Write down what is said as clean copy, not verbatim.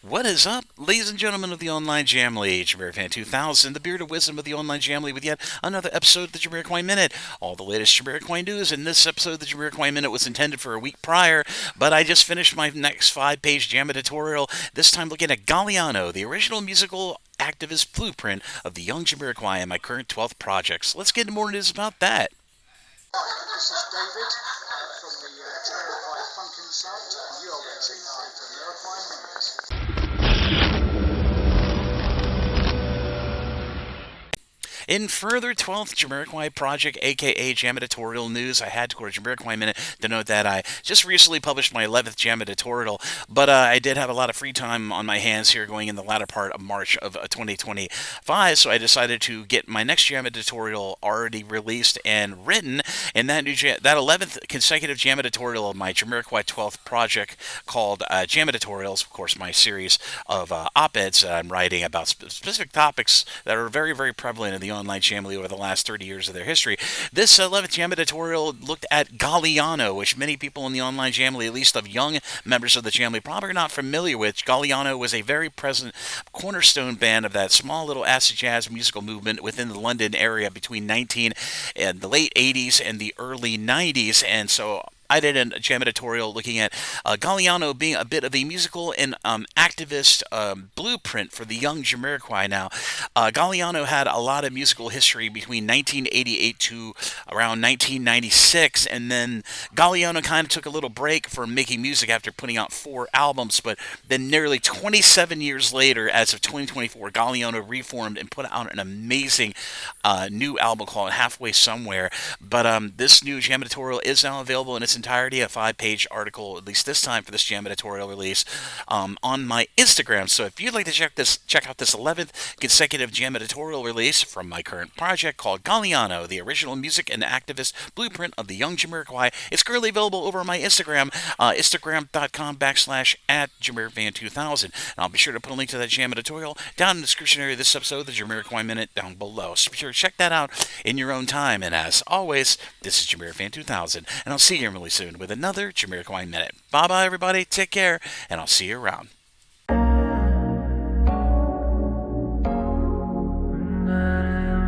What is up, ladies and gentlemen of the online Jamily? JamiroFan2000, the beard of wisdom of the online Jamily, with yet another episode of the Jamiroquai Minute. All the latest Jamiroquai news. In this episode, the Jamiroquai Minute was intended for a week prior, but I just finished my next 5-page Jamiditorial, this time looking at Galliano, the original musical activist blueprint of the young Jamiroquai and my current 12th projects. Let's get into more news about that. Hi, this is David from the Jamiroquai site, and you are watching the Jamiroquai Minute. In further 12th Jamiroquai project, aka Jamiditorial news, I had to go to Jamiroquai Minute to note that I just recently published my 11th Jamiditorial, but I did have a lot of free time on my hands here going in the latter part of March of 2025, so I decided to get my next Jamiditorial already released and written, and that 11th consecutive Jamiditorial of my Jamiroquai 12th project called Jamiditorials, of course, my series of op-eds I'm writing about specific topics that are very, very prevalent in the online Jamily over the last 30 years of their history. This 11th Jamiditorial looked at Galliano, which many people in the online Jamily, at least of young members of the Jamily, probably are not familiar with. Galliano was a very present cornerstone band of that small little acid jazz musical movement within the London area between the late 80s and the early 90s, and so I did a Jamiditorial looking at Galliano being a bit of a musical and activist blueprint for the young Jamiroquai. Now, Galliano had a lot of musical history between 1988 to around 1996, and then Galliano kind of took a little break from making music after putting out 4 albums, but then nearly 27 years later, as of 2024, Galliano reformed and put out an amazing new album called Halfway Somewhere. But this new Jamiditorial is now available in its entirety, a 5-page article, at least this time for this Jamiditorial release, on my Instagram. So if you'd like to check out this 11th consecutive Jamiditorial release from my current project called Galliano, the original music and activist blueprint of the young Jamiroquai, it's currently available over on my Instagram, instagram.com/@JamiroFan2000. And I'll be sure to put a link to that Jamiditorial down in the description area of this episode, the Jamiroquai Minute, down below. So be sure to check that out in your own time. And as always, this is JamiroFan2000, and I'll see you really soon with another Jamiroquai Minute. Bye-bye, everybody. Take care, and I'll see you around.